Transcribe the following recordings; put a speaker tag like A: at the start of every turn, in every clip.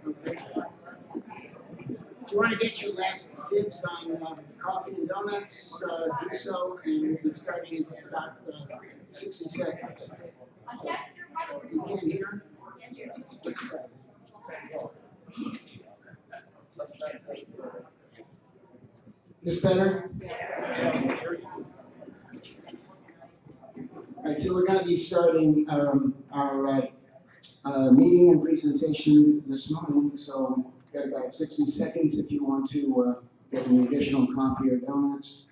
A: Okay. If you want to get your last dibs on coffee and donuts, do so, and we'll be starting in about 60 seconds. You can't hear? Is this better? All right, so we're going to be starting our meeting and presentation this morning, so we've got about 60 seconds if you want to get an additional coffee or donuts,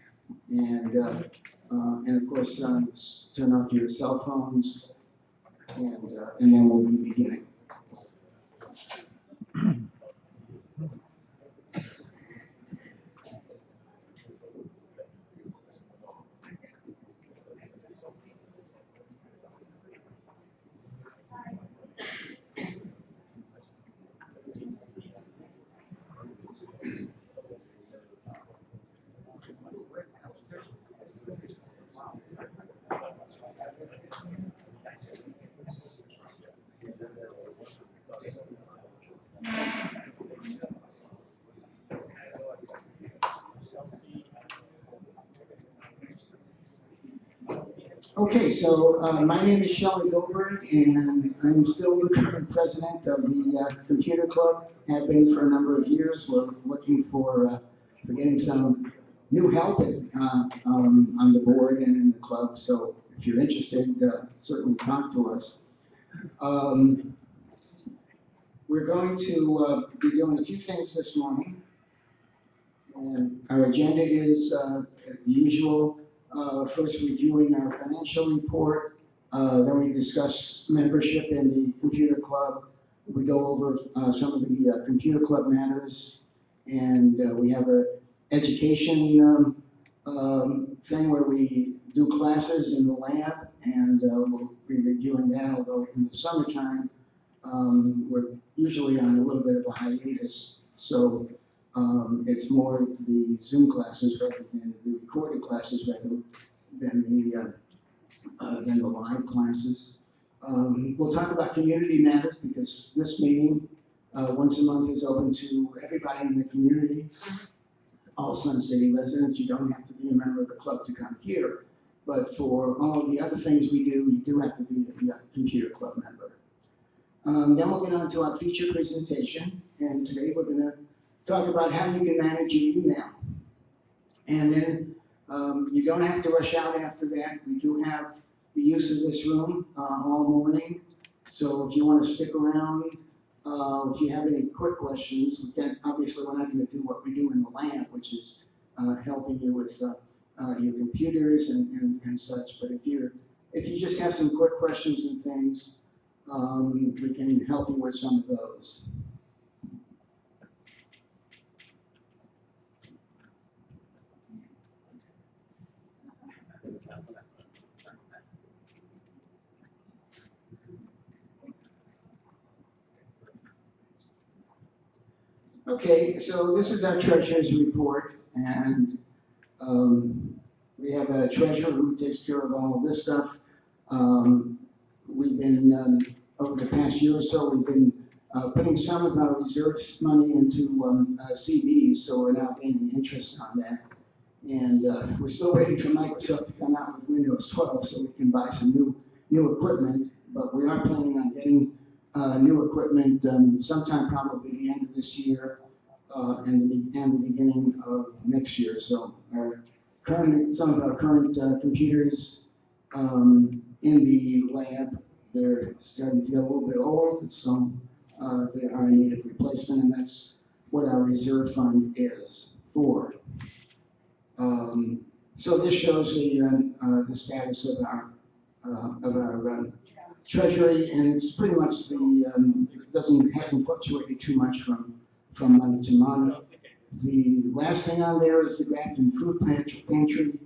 A: and of course turn off your cell phones, and then we'll be beginning. Okay, so my name is Shelley Goldberg, and I'm still the current president of the Computer Club. Have been for a number of years. We're looking for getting some new help on the board and in the club. So if you're interested, certainly talk to us. We're going to be doing a few things this morning, and our agenda is the usual. First reviewing our financial report, then we discuss membership in the computer club. We go over some of the computer club matters, and we have a education thing where we do classes in the lab, and we'll be reviewing that, although in the summertime we're usually on a little bit of a hiatus, so it's more the Zoom classes rather than the recorded classes rather than the live classes. We'll talk about community matters because this meeting once a month is open to everybody in the community, all Sun City residents. You don't have to be a member of the club to come here, but for all of the other things we do, you do have to be a computer club member. Then we'll get on to our feature presentation, and today we're going to talk about how you can manage your email. And then you don't have to rush out after that. We do have the use of this room all morning. So if you want to stick around, if you have any quick questions, obviously we're not going to do what we do in the lab, which is helping you with your computers and such. But if you just have some quick questions and things, we can help you with some of those. Okay, so this is our treasurer's report, and we have a treasurer who takes care of all of this stuff. We've been, over the past year or so, we've been putting some of our reserves money into CDs, so we're now gaining interest on that. And we're still waiting for Microsoft to come out with Windows 12 so we can buy some new equipment, but we are planning on getting new equipment sometime probably the end of this year and the beginning of next year. So some of our current computers in the lab, they're starting to get a little bit old, so they are in need of replacement, and that's what our reserve fund is for. So this shows the status of our treasury, and it's pretty much it hasn't fluctuated too much from month to month. The last thing on there is the Grafton Food Pantry,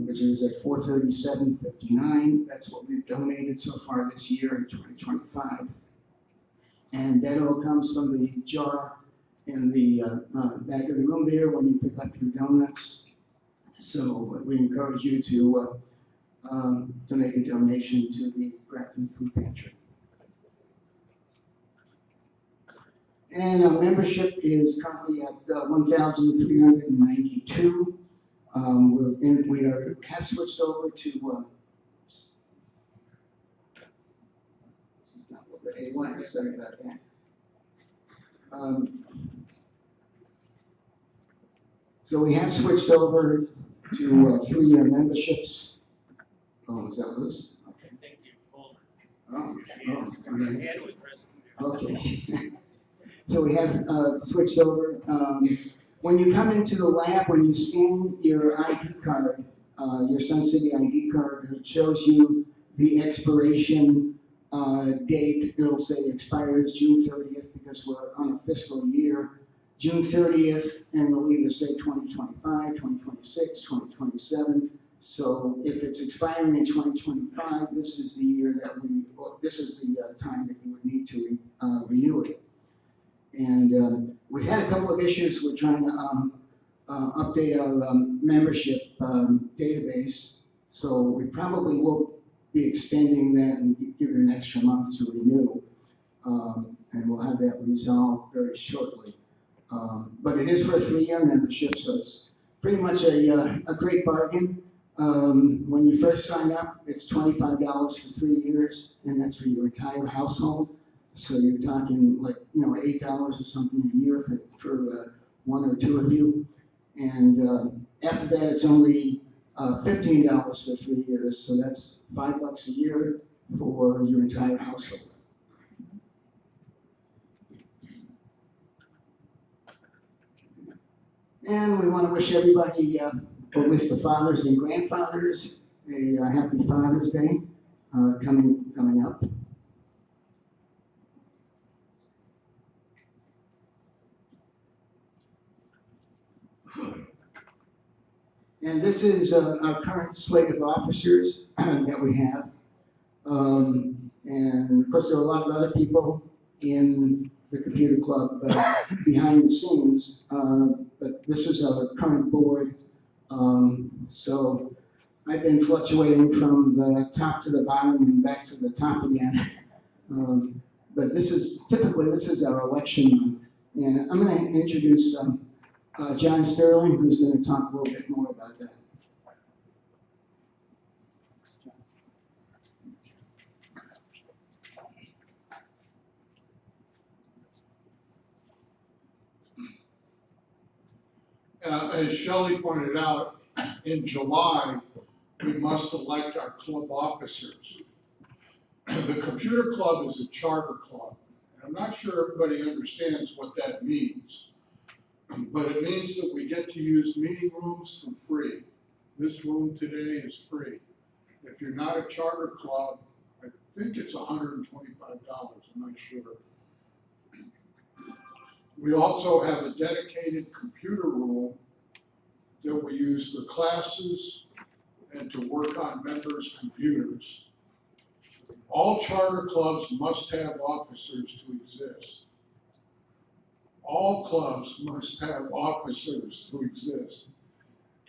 A: which is at $437.59. That's what we've donated so far this year in 2025. And that all comes from the jar in the back of the room there when you pick up your donuts. So we encourage you to make a donation to the Grafton Food Pantry. And our membership is currently at 1,392. We have switched over to, this is not a little bit A1, sorry about that. So we have switched over to 3-year memberships. Oh, is that loose? Okay.
B: Thank you. Hold
A: Oh,
B: on.
A: okay. So we have switched over. When you come into the lab, when you scan your ID card, your Sun City ID card, it shows you the expiration date. It'll say expires June 30th because we're on a fiscal year. June 30th, and it'll either say 2025, 2026, 2027. So if it's expiring in 2025, this is the year that this is the time that you would need to renew it. And we had a couple of issues. We're trying to update our membership database. So we probably will be extending that and give it an extra month to renew. And we'll have that resolved very shortly. But it is for a 3-year membership, so it's pretty much a great bargain. When you first sign up, it's $25 for 3 years, and that's for your entire household. So you're talking like, $8 or something a year for 1 or 2 of you. And after that, it's only $15 for 3 years. So that's $5 a year for your entire household. And we want to wish everybody, or at least the fathers and grandfathers, a happy Father's Day coming up. And this is our current slate of officers that we have. And of course, there are a lot of other people in the computer club behind the scenes, but this is our current board. So I've been fluctuating from the top to the bottom and back to the top again. But this is our election month. And I'm going to introduce John Sterling, who's going to talk a little bit more about that.
C: As Shelley pointed out, in July, we must elect our club officers. The computer club is a charter club. And I'm not sure everybody understands what that means, but it means that we get to use meeting rooms for free. This room today is free. If you're not a charter club, I think it's $125, I'm not sure. We also have a dedicated computer room that we use for classes and to work on members' computers. All charter clubs must have officers to exist. All clubs must have officers to exist.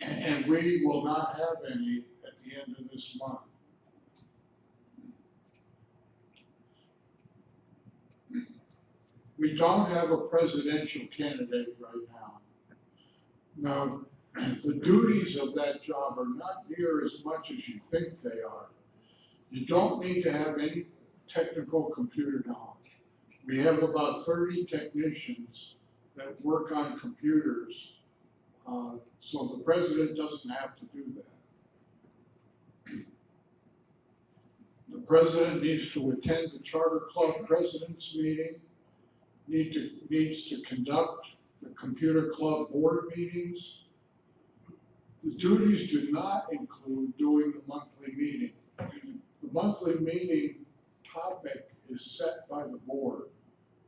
C: And we will not have any at the end of this month. We don't have a presidential candidate right now. Now, the duties of that job are not near as much as you think they are. You don't need to have any technical computer knowledge. We have about 30 technicians that work on computers, so the president doesn't have to do that. The president needs to attend the charter club president's meeting, needs to conduct the computer club board meetings. The duties do not include doing the monthly meeting. The monthly meeting topic is set by the board.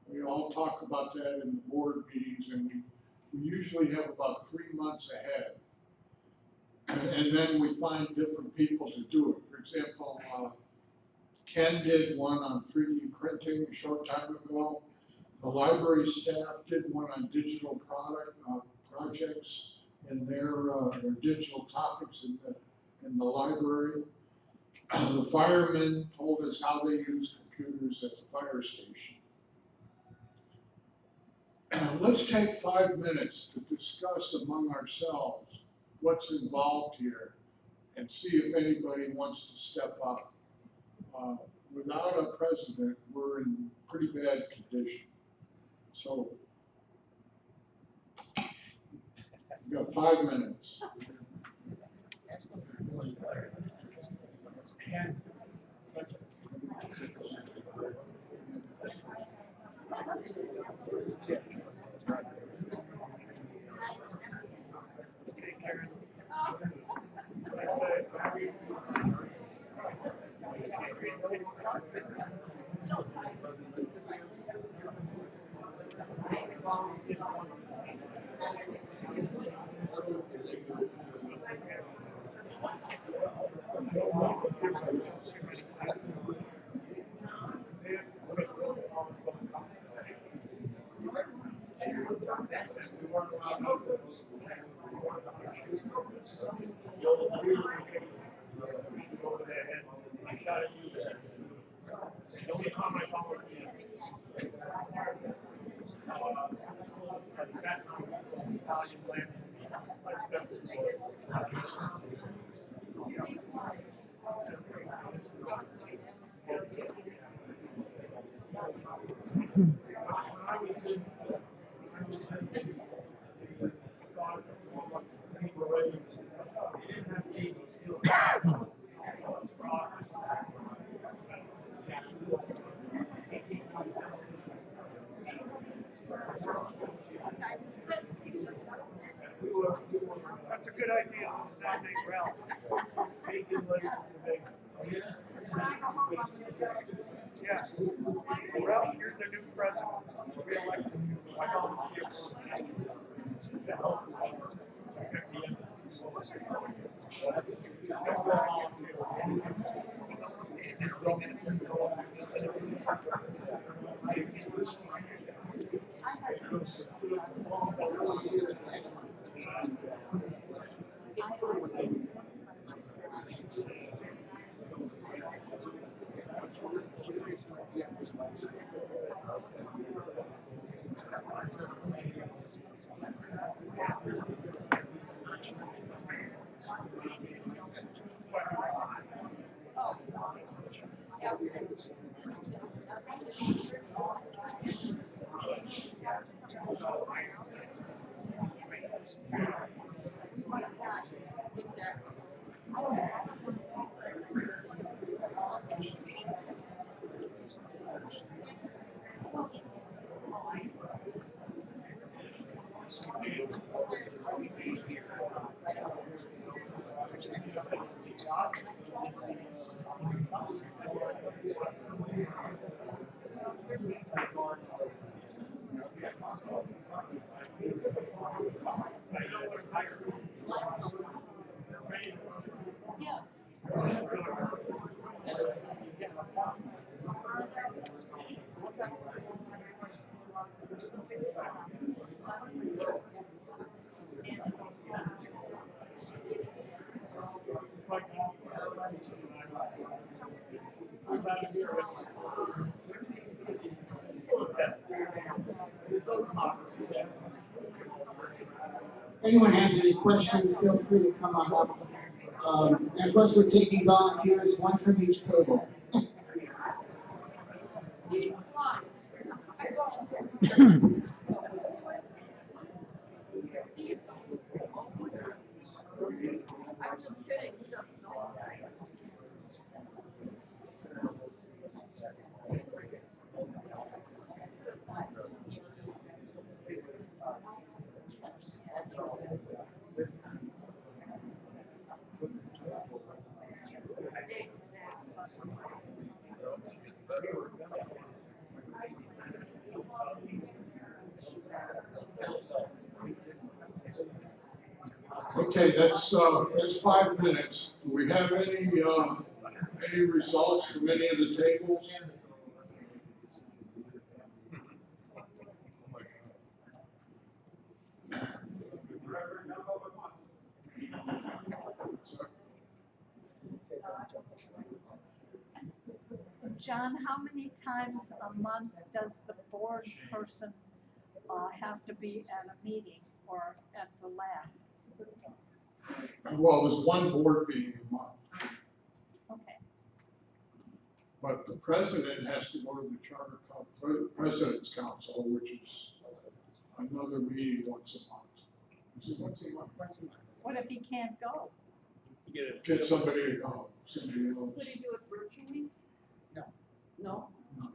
C: We all talk about that in the board meetings, and we usually have about 3 months ahead. And then we find different people to do it. For example, Ken did one on 3D printing a short time ago. The library staff did one on digital projects in their digital topics in the library. The firemen told us how they use computers at the fire station. let's take 5 minutes to discuss among ourselves what's involved here and see if anybody wants to step up. Without a president, we're in pretty bad condition. So, we've got 5 minutes.
B: That's a good idea. Let's nominate Ralph. Bacon, lettuce, and tomato. Yeah. Ralph, you're the new president. Re-elected you. I volunteer to help
A: If anyone has any questions, feel free to come on up. And of course, we're taking volunteers, one from each table.
C: Okay, that's 5 minutes. Do we have any results from any of the tables?
D: John, how many times a month does the board person have to be at a meeting or at the lab?
C: Well, there's one board meeting a month,
D: Okay,
C: but the president has to go to the Charter President's Council, which is another meeting once a month. Is it once a month?
A: Once a month.
D: what if he can't go?
C: Get somebody to go, somebody else.
E: Could you do it virtually?
A: No.
E: No?
C: No.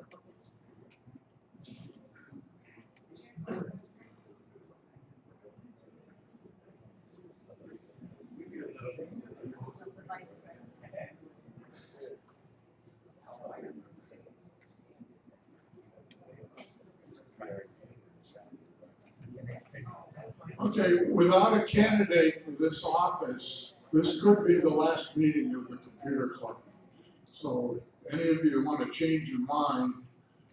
C: Okay, without a candidate for this office, this could be the last meeting of the computer club. So any of you who want to change your mind,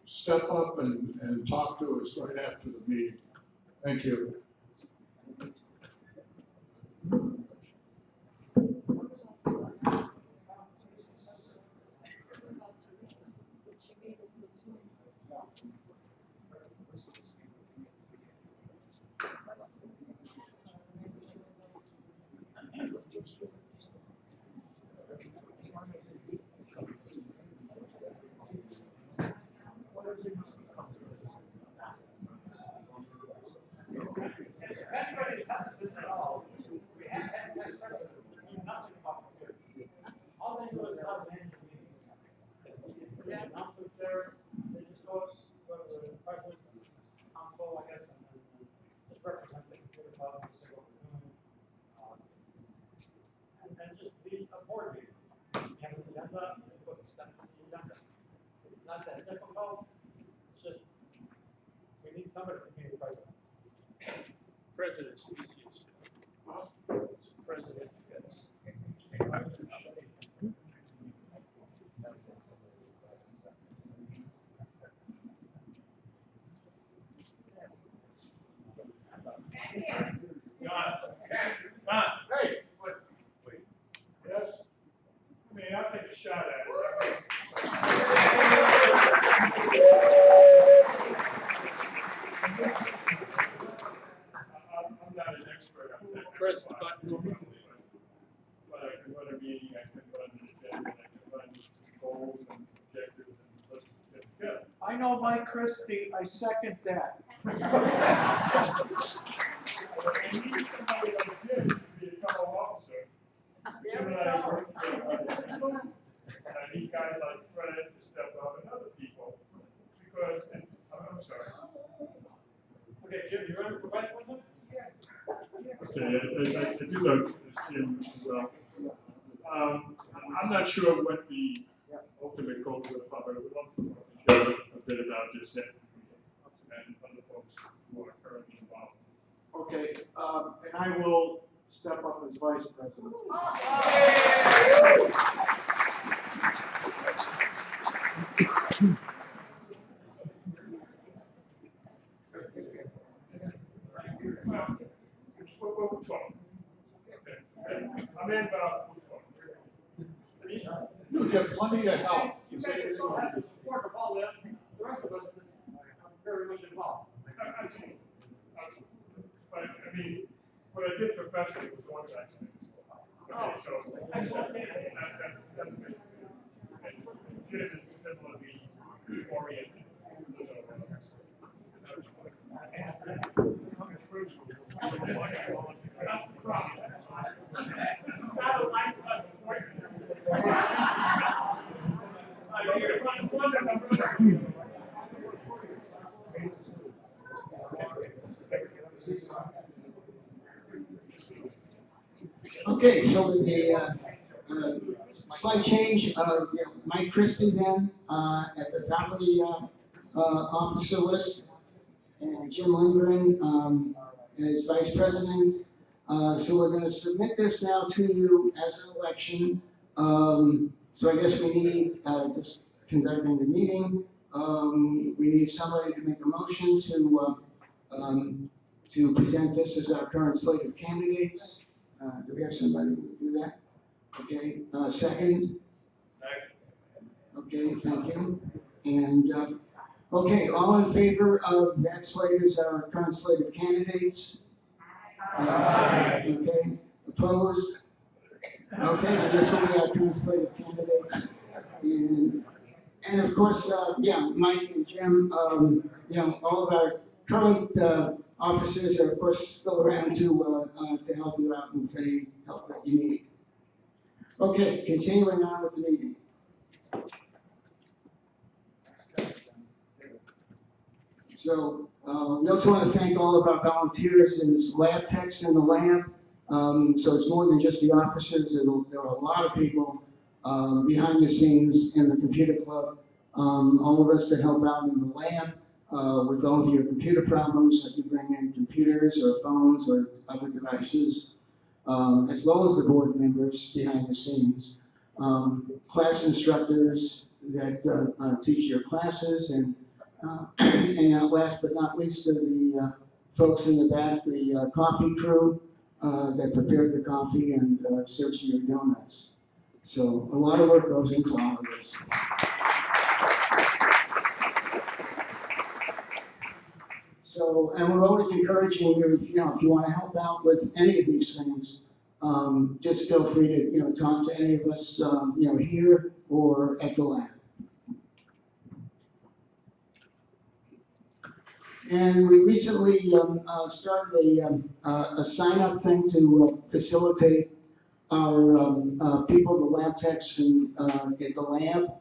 C: step up and talk to us right after the meeting. Thank you.
B: And just be a board meeting. You have an agenda, you put stuff on the agenda. It's not that difficult, it's just, we need somebody to be the president.
F: President's easiest. President's gets.
B: Hey, wait. Yes? I mean, I'll take a shot at it. I'm not an expert on that.
F: Press the button.
B: But I can run a meeting, I can run an agenda, I can run goals and objectives and let's get together.
G: I know Mike Christie, I second that.
B: I need somebody like Jim to be a fellow officer. Jim and I work together. And I need guys like Fred to step up and other people, because, I'm sorry. Okay, Jim, you ready for vice president? Okay, I do like Jim as well. I'm not sure what the ultimate goal of the club, I would love to share a bit about this and other folks who are currently involved.
G: Okay, and I will step up as vice president.
B: Well, we'll talk. Okay. I'm in, but we'll talk.
C: You'll get plenty of help.
B: You guys don't have to support of all that, the rest of us are very much involved. Absolutely. But, I mean, what I did professionally was organize things. Okay, so, that's basically, it's, Jim is similarly oriented. That's the problem. This is not a lifetime appointment.
A: Okay, so with the slight change, Mike Christie then at the top of the officer list, and Jim Lindgren as vice president. So we're going to submit this now to you as an election. So I guess we need, just conducting the meeting, we need somebody to make a motion to present this as our current slate of candidates. Do we have somebody who will do that? Okay, second? Okay, thank you. And Okay, all in favor of that slate as our current slate of candidates? Okay, opposed? Okay, then this will be our current slate of candidates. And of course, yeah, Mike and Jim, all of our current officers are of course still around to help you out with any help that you need. Okay, continuing on with the meeting. So we also want to thank all of our volunteers and lab techs in the lab. So it's more than just the officers. There are a lot of people behind the scenes in the computer club. All of us that help out in the lab with all of your computer problems, like you bring in computers or phones or other devices, as well as the board members behind the scenes. Class instructors that teach your classes, and last but not least, the folks in the back, the coffee crew that prepared the coffee and serves you your donuts. So a lot of work goes into all of this. So, and we're always encouraging you, if you want to help out with any of these things, just feel free to, talk to any of us, here or at the lab. And we recently started a sign-up thing to facilitate our people, the lab techs at the lab.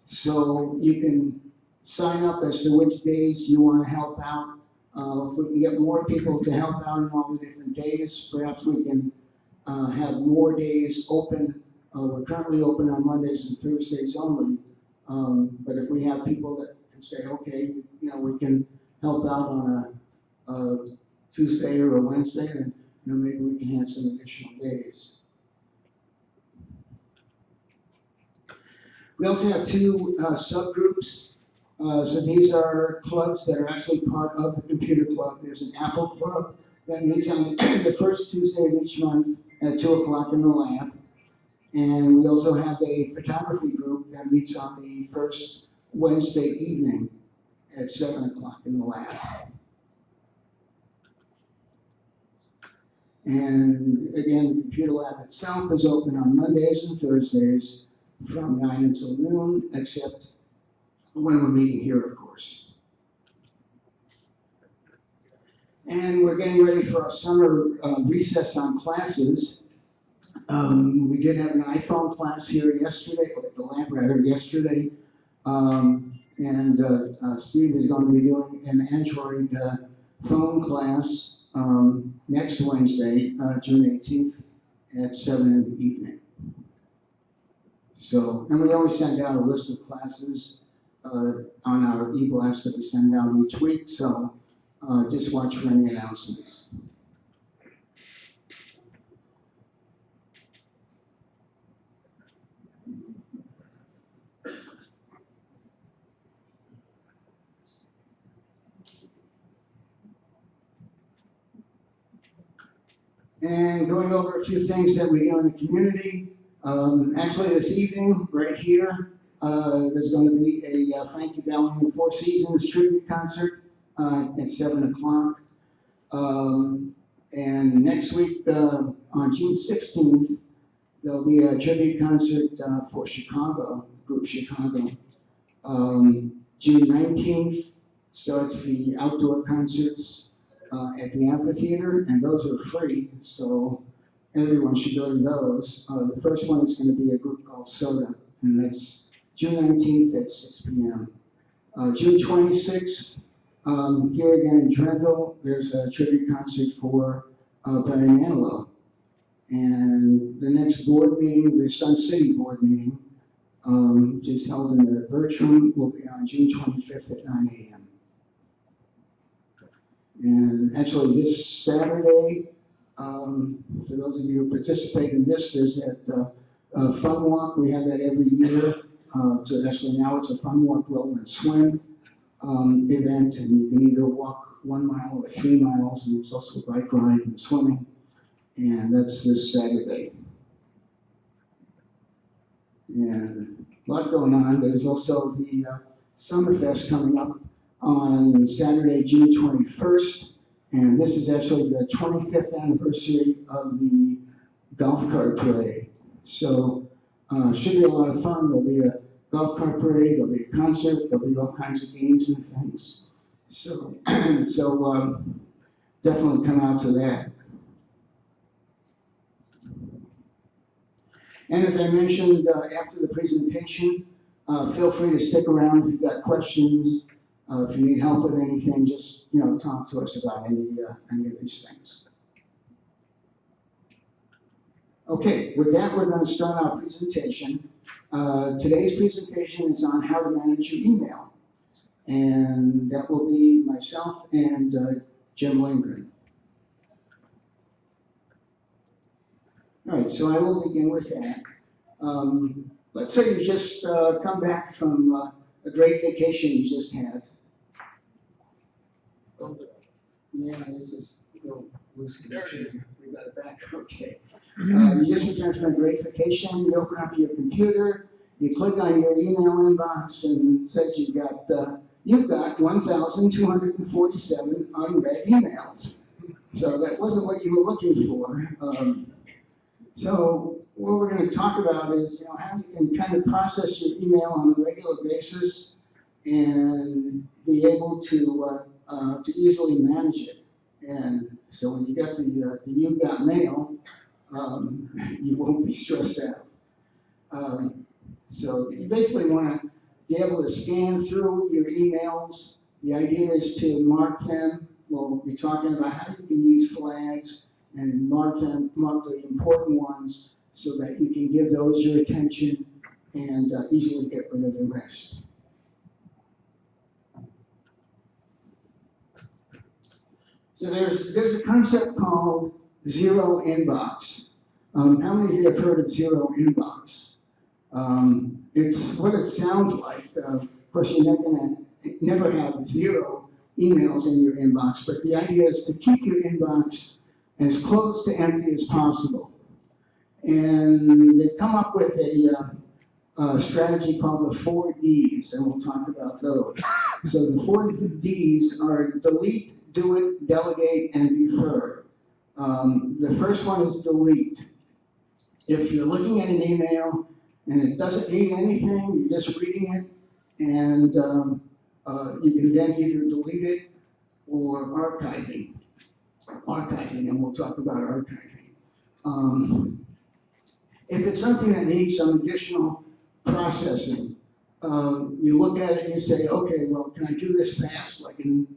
A: So you can sign up as to which days you want to help out. If we can get more people to help out on all the different days, perhaps we can have more days open. We're currently open on Mondays and Thursdays only. But if we have people that can say, okay, we can help out on a Tuesday or a Wednesday, then maybe we can have some additional days. We also have two subgroups. So these are clubs that are actually part of the computer club. There's an Apple club that meets on the first Tuesday of each month at 2 o'clock in the lab. And we also have a photography group that meets on the first Wednesday evening at 7 o'clock in the lab. And again, the computer lab itself is open on Mondays and Thursdays from 9 until noon, except when we're meeting here, of course. And we're getting ready for our summer recess on classes. We did have an iPhone class here yesterday, or at the lab rather, yesterday. Steve is going to be doing an Android phone class next Wednesday, June 18th at 7 in the evening. So, and we always send out a list of classes on our e-blast that we send out each week, so just watch for any announcements. And going over a few things that we do in the community. Actually, this evening, right here, there's going to be a Frankie Valli and the Four Seasons tribute concert at 7 o'clock. And next week, on June 16th, there'll be a tribute concert for Chicago, Group Chicago. June 19th starts the outdoor concerts at the amphitheater, and those are free, so everyone should go to those. The first one is going to be a group called Soda, and that's June 19th at 6 p.m. June 26th, here again in Trendle, there's a tribute concert for Barry Manilow. And the next board meeting, the Sun City board meeting, which is held in the Birch Room, will be on June 25th at 9 a.m. And actually this Saturday, for those of you who participate in this, there's that fun walk. We have that every year. So actually now it's a fun walk, roll and swim event, and you can either walk 1 mile or 3 miles, and there's also a bike ride and swimming. And that's this Saturday. And a lot going on. There's also the Summerfest coming up on Saturday, June 21st. And this is actually the 25th anniversary of the golf cart parade. So should be a lot of fun. There'll be a golf cart parade, there'll be a concert, there'll be all kinds of games and things. So, definitely come out to that. And as I mentioned, after the presentation, feel free to stick around if you've got questions. If you need help with anything, just talk to us about any of these things. Okay, with that, we're going to start our presentation. Today's presentation is on how to manage your email. And that will be myself and Jim Lindgren. All right, so I will begin with that. Let's say you just come back from a great vacation you just had. Yeah, this is loose connection. We got it back, okay. You just returned from a great vacation, you open up your computer, you click on your email inbox and it says you've got 1,247 unread emails. So that wasn't what you were looking for. So what we're going to talk about is how you can kind of process your email on a regular basis and be able to easily manage it. And so when you get the You've Got Mail, you won't be stressed out. So you basically want to be able to scan through your emails. The idea is to mark them. We'll be talking about how you can use flags and mark the important ones so that you can give those your attention and easily get rid of the rest. So there's a concept called zero inbox. How many of you have heard of zero inbox? It's what it sounds like. Of course, you're not going to never have zero emails in your inbox, but the idea is to keep your inbox as close to empty as possible. And they've come up with a strategy called the 4 Ds, and we'll talk about those. So the 4 Ds are delete, do it, delegate, and defer. The first one is delete. If you're looking at an email and it doesn't need anything, you're just reading it, and you can then either delete it or archiving, and we'll talk about archiving. If it's something that needs some additional processing, you look at it and you say, okay, well, can I do this fast? Like in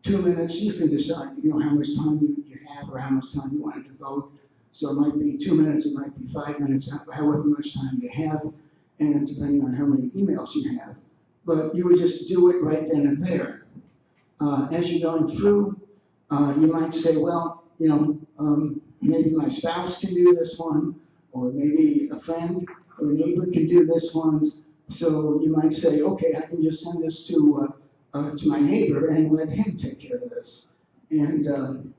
A: 2 minutes, you can decide, how much time you have or how much time you want to devote. So it might be 2 minutes, it might be 5 minutes, however much time you have, and depending on how many emails you have. But you would just do it right then and there. As you're going through, you might say, well, maybe my spouse can do this one, or maybe a friend or a neighbor can do this one. So you might say, okay, I can just send this to my neighbor and let him take care of this. And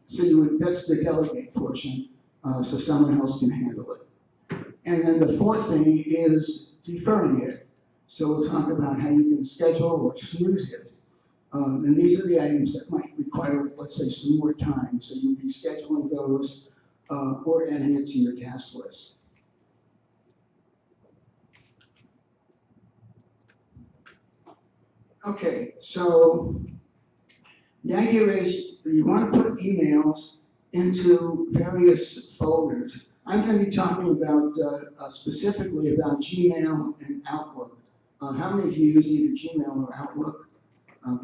A: so that's the delegate portion, so someone else can handle it. And then the fourth thing is deferring it. So we'll talk about how you can schedule or snooze it. And these are the items that might require, let's say, some more time. So you'll be scheduling those or adding it to your task list. Okay, so the idea is that you want to put emails into various folders. I'm going to be talking about specifically about Gmail and Outlook. How many of you use either Gmail or Outlook?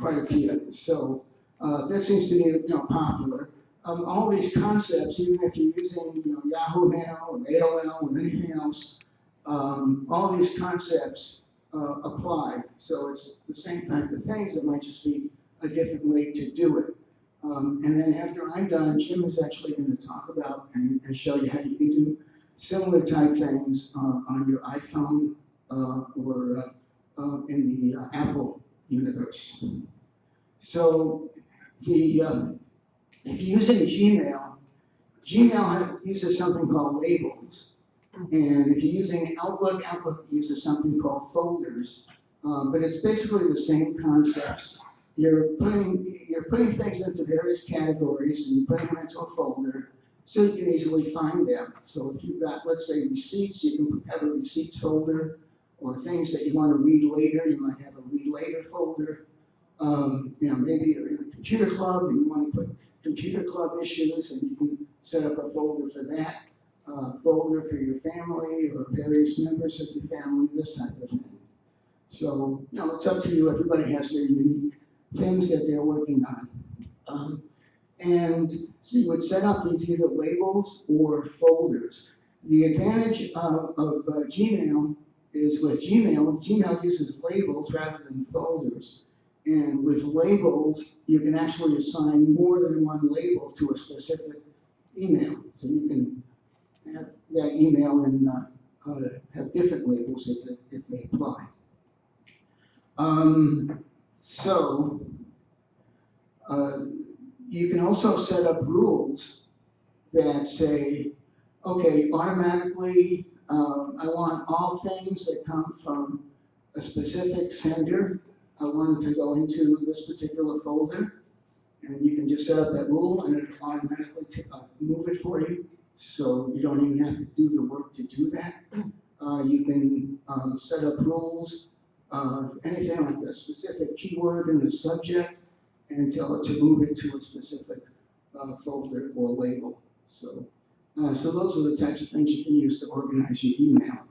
A: Quite a few. So that seems to be popular. All these concepts, even if you're using Yahoo Mail or AOL or anything else, all these concepts apply. So it's the same type of things. It might just be a different way to do it. And then after I'm done, Jim is actually going to talk about and show you how you can do similar type things on your iPhone or in the Apple universe. So if you're using Gmail, Gmail uses something called labels. And if you're using Outlook, Outlook uses something called folders. But it's basically the same concepts. you're putting things into various categories and you're putting them into a folder so you can easily find them. So if you've got, let's say, receipts, you can have a receipts folder, or things that you want to read later, you might have a read later folder. Maybe you're in a computer club and you want to put computer club issues, and you can set up a folder for that, folder for your family or various members of your family, this type of thing. So, it's up to you. Everybody has their unique things that they're working on. And so you would set up these either labels or folders. The advantage of Gmail is with Gmail uses labels rather than folders. And with labels, you can actually assign more than one label to a specific email. So you can have that email and have different labels if they apply. You can also set up rules that say, okay, automatically, I want all things that come from a specific sender, I want them to go into this particular folder. And you can just set up that rule and it automatically move it for you. So you don't even have to do the work to do that. You can set up rules of anything like a specific keyword in the subject and tell it to move it to a specific folder or label. So those are the types of things you can use to organize your email.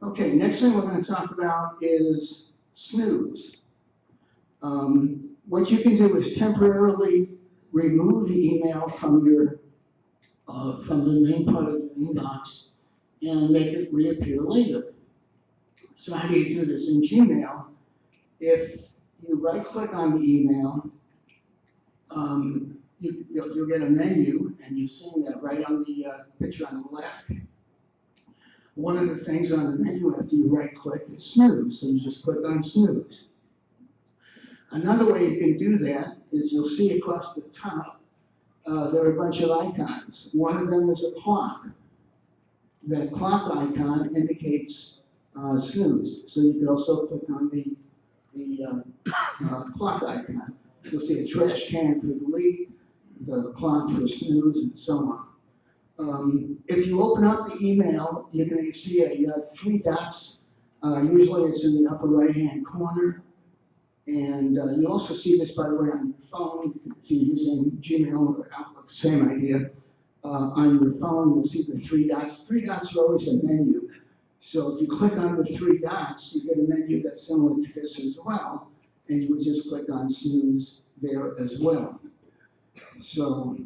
A: Okay, next thing we're going to talk about is snooze. What you can do is temporarily remove the email from your from the main part of your inbox and make it reappear later. So how do you do this? In Gmail, if you right-click on the email, you'll get a menu, and you're seeing that right on the picture on the left. One of the things on the menu after you right-click is snooze, so you just click on snooze. Another way you can do that is you'll see across the top, there are a bunch of icons. One of them is a clock. That clock icon indicates snooze. So you can also click on the clock icon. You'll see a trash can for delete, the clock for snooze, and so on. If you open up the email, you're going to see three dots. Usually it's in the upper right-hand corner. And you also see this, by the way, on your phone. If you're using Gmail or Outlook, same idea. On your phone, you'll see the three dots. Three dots are always a menu. So if you click on the three dots, you get a menu that's similar to this as well. And you would just click on snooze there as well. So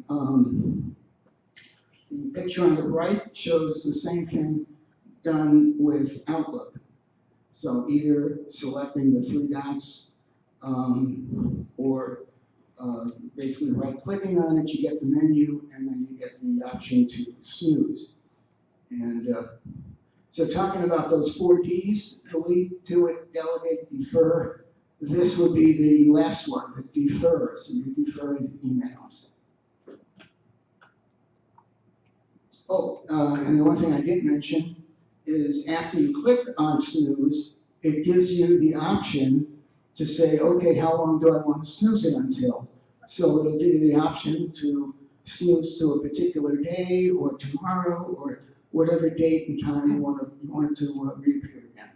A: the picture on the right shows the same thing done with Outlook. So either selecting the three dots or basically right-clicking on it, you get the menu, and then you get the option to snooze. And so talking about those 4 Ds, delete, do it, delegate, defer, this would be the last one, the defer. So you defer the emails. Oh, and the one thing I didn't mention is after you click on snooze, it gives you the option to say, okay, how long do I want to snooze it until? So it'll give you the option to snooze to a particular day or tomorrow or whatever date and time you want it to reappear again.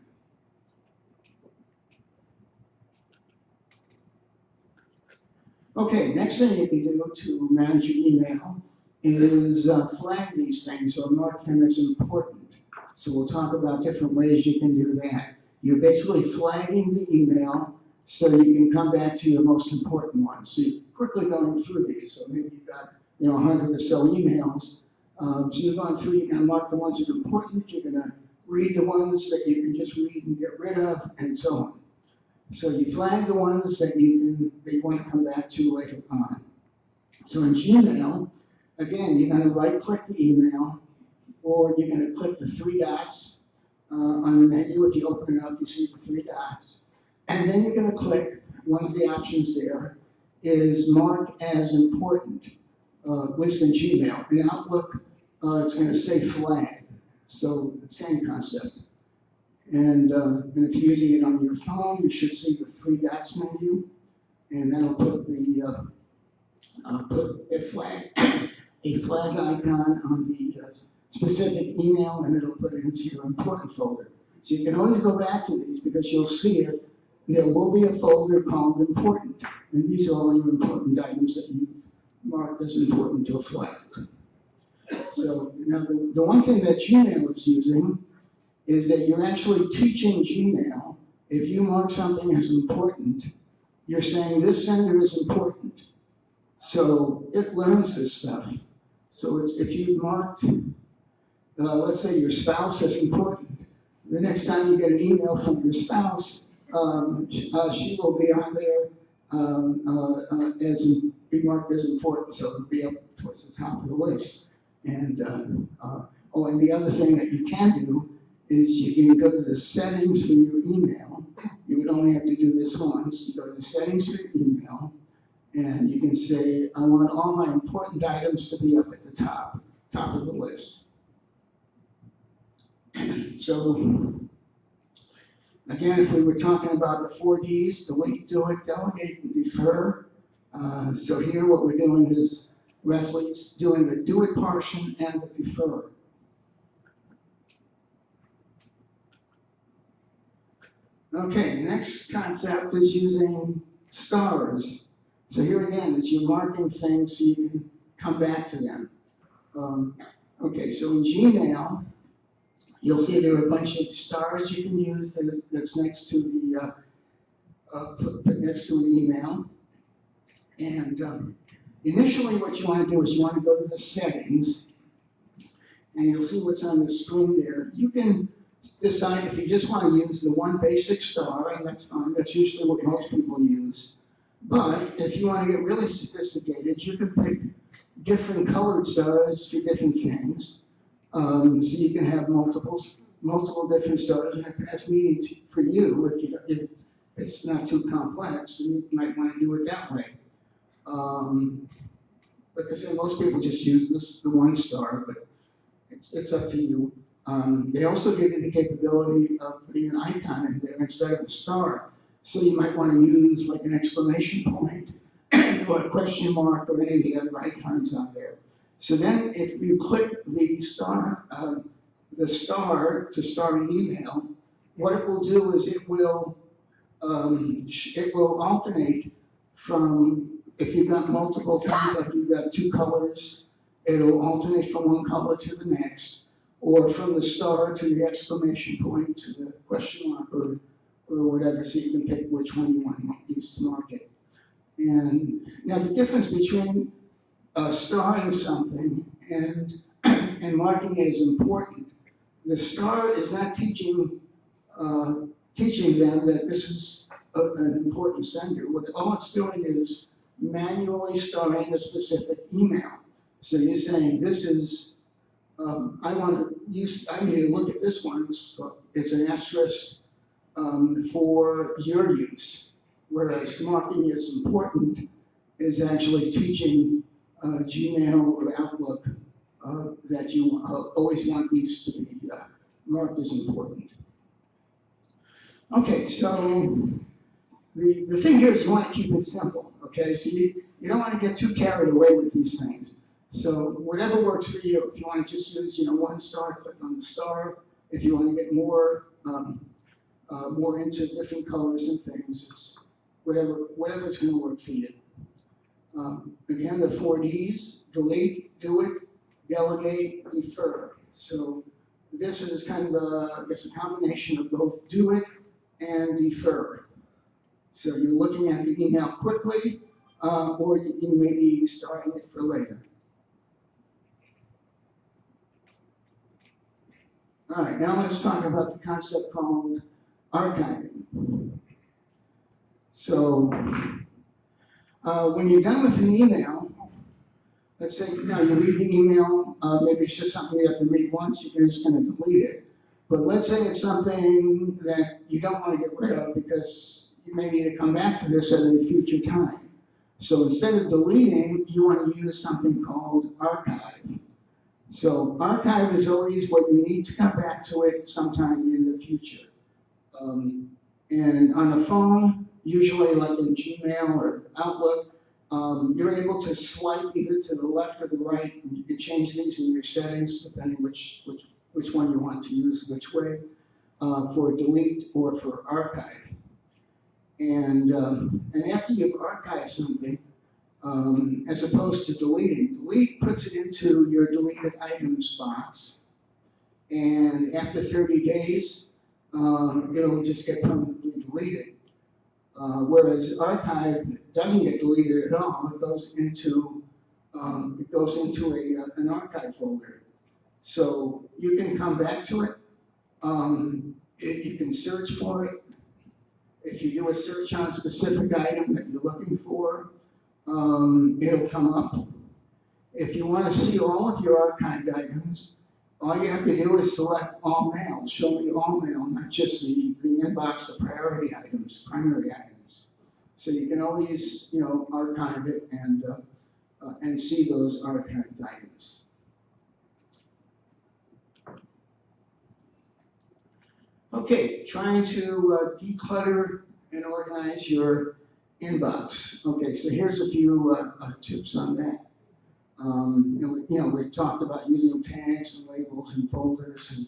A: Okay, next thing you can do to manage your email is flag these things or mark them as important. So we'll talk about different ways you can do that. You're basically flagging the email so you can come back to your most important ones. So you're quickly going through these. So maybe you've got 100 or so emails. So you're going through, you're going to mark the ones that are important, you're going to read the ones that you can just read and get rid of, and so on. So you flag the ones that you want to come back to later on. So in Gmail, again, you're going to right-click the email, or you're going to click the three dots on the menu. If you open it up, you see the three dots. And then you're going to click, one of the options there is mark as important, at least in Gmail. In Outlook, it's going to say flag. So same concept. And if you're using it on your phone, you should see the three dots menu, and that'll put put a flag icon on the specific email, and it'll put it into your important folder. So you can always go back to these because you'll see it. There will be a folder called important, and these are all your important items that you marked as important to a flag. So now the one thing that Gmail is using is that you're actually teaching Gmail, if you mark something as important, you're saying this sender is important. So it learns this stuff. So if you marked, let's say your spouse is important, the next time you get an email from your spouse, she will be on there be marked as important, so it'll be up towards the top of the list. And and the other thing that you can do is you can go to the settings for your email. You would only have to do this once. You go to the settings for your email, and you can say, I want all my important items to be up at the top of the list. So, again, if we were talking about the 4 Ds, delete, do it, delegate, and defer. So here what we're doing is roughly doing the do it portion and the defer. Okay, the next concept is using stars. So here again is you're marking things so you can come back to them. Okay, so in Gmail, you'll see there are a bunch of stars you can use that's next to the put next to an email. And initially what you want to do is you want to go to the settings, and you'll see what's on the screen there. You can decide if you just want to use the one basic star, and that's fine. That's usually what most people use. But if you want to get really sophisticated, you can pick different colored stars for different things. So you can have multiple different stars, and if that's meaning for you, if it's not too complex, you might want to do it that way. Because most people just use the one star, but it's up to you. They also give you the capability of putting an icon in there instead of a star. So you might want to use like an exclamation point or a question mark or any of the other icons on there. So then if you click the star to start an email, what it will do is it will alternate from, if you've got multiple things, like you've got two colors, it'll alternate from one color to the next, or from the star to the exclamation point to the question mark or whatever, so you can pick which one you want to use to mark it. And now the difference between starring something and marking it as important, the star is not teaching them that this is an important sender. All it's doing is manually starring a specific email. So you're saying this is, I need to look at this one, so it's an asterisk for your use. Whereas marking it as important is actually teaching Gmail or Outlook that you always want these to be marked as important. Okay, so the thing here is you want to keep it simple, okay? So you don't want to get too carried away with these things. So whatever works for you. If you want to just use, one star, click on the star. If you want to get more into different colors and things, it's whatever's going to work for you. Again, the 4 Ds: delete, do it, delegate, defer. So this is kind of a combination of both do it and defer. So you're looking at the email quickly, or you may be starting it for later. All right, now let's talk about the concept called archiving. So when you're done with an email, let's say you read the email, maybe it's just something you have to read once, you're just going to delete it. But let's say it's something that you don't want to get rid of because you may need to come back to this at a future time. So instead of deleting, you want to use something called archive. So archive is always what you need to come back to it sometime in the future. And on a phone, usually like in Gmail or Outlook, you're able to swipe either to the left or the right, and you can change these in your settings depending which one you want to use which way, for delete or for archive. And after you've archived something, as opposed to deleting, delete puts it into your deleted items box, and after 30 days, it'll just get permanently deleted. Whereas archive doesn't get deleted at all. It goes into an archive folder. So you can come back to it. You can search for it. If you do a search on a specific item that you're looking for, it'll come up. If you want to see all of your archived items, all you have to do is select all mail, show me all mail, not just the inbox of priority items, primary items. So you can always, archive it and see those archived items. Okay, trying to declutter and organize your inbox. Okay, so here's a few tips on that. We've talked about using tags and labels and folders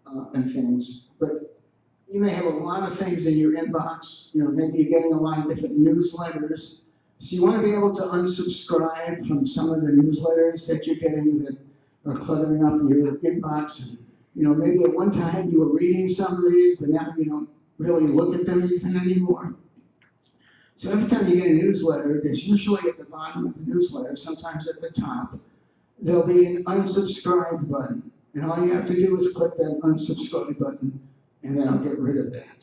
A: and things, but you may have a lot of things in your inbox. Maybe you're getting a lot of different newsletters. So you want to be able to unsubscribe from some of the newsletters that you're getting that are cluttering up your inbox. And, maybe at one time you were reading some of these, but now you don't really look at them even anymore. So every time you get a newsletter, there's usually at the bottom of the newsletter, sometimes at the top, there'll be an unsubscribe button. And all you have to do is click that unsubscribe button, and then I'll get rid of that.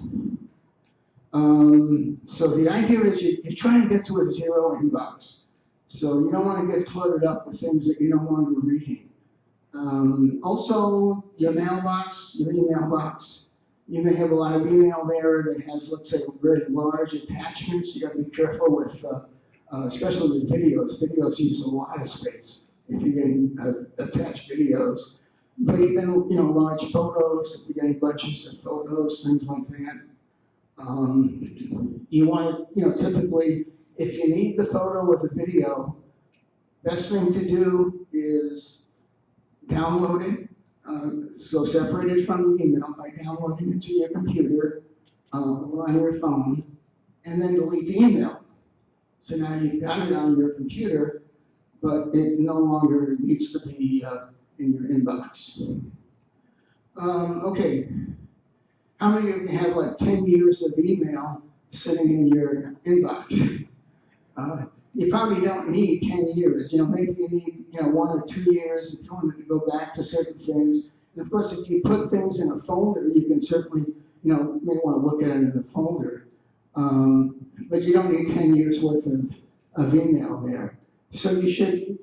A: So the idea is you're trying to get to a zero inbox. So you don't want to get cluttered up with things that you're no longer reading. Also, your mailbox, your email box. You may have a lot of email there that has, let's say, very large attachments. You got to be careful with, especially with videos. Videos use a lot of space if you're getting attached videos. But even, large photos, if you're getting bunches of photos, things like that. You want to, typically, if you need the photo or the video, best thing to do is download it. So separate it from the email by downloading it to your computer or on your phone, and then delete the email. So now you've got it on your computer, but it no longer needs to be in your inbox. Okay, how many of you have like 10 years of email sitting in your inbox? You probably don't need 10 years. Maybe you need 1 or 2 years if you wanted to go back to certain things. And of course, if you put things in a folder, you can certainly, may want to look at it in a folder. But you don't need 10 years worth of email there. So you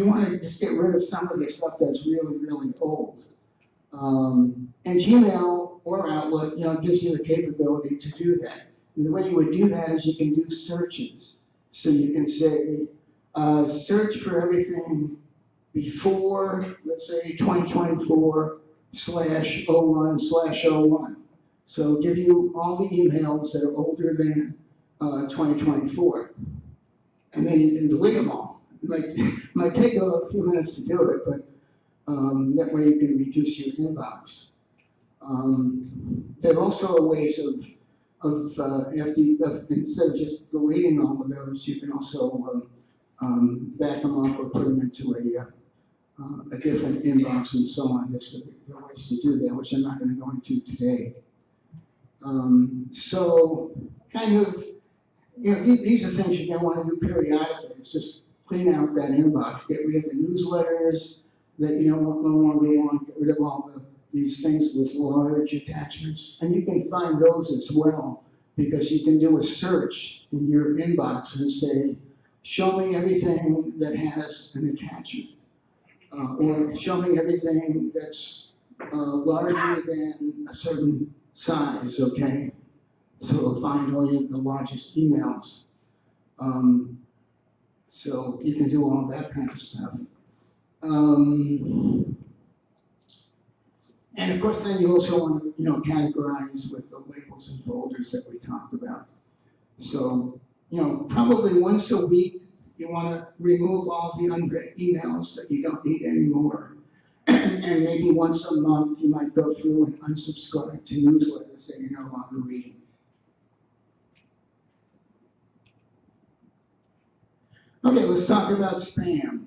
A: want to just get rid of some of the stuff that's really, really old. And Gmail or Outlook, gives you the capability to do that. And the way you would do that is you can do searches. So you can say, search for everything before, let's say, 2024/01/01. So it'll give you all the emails that are older than 2024. And then you can delete them all. It might take a few minutes to do it, but that way you can reduce your inbox. There are also ways of instead of just deleting all of those, you can also back them up or put them into a different inbox and so on. There are ways to do that, which I'm not going to go into today. So kind of, these are things you're going to want to do periodically. It's just clean out that inbox, get rid of the newsletters that you no longer want, get rid of all these things with large attachments. And you can find those as well, because you can do a search in your inbox and say, show me everything that has an attachment. Or show me everything that's larger than a certain size, okay? So it'll find all the largest emails. So you can do all that kind of stuff. And of course, then you also want to, categorize with the labels and folders that we talked about. So, probably once a week, you want to remove all the unread emails that you don't need anymore. And maybe once a month, you might go through and unsubscribe to newsletters that you're no longer reading. Okay, let's talk about spam.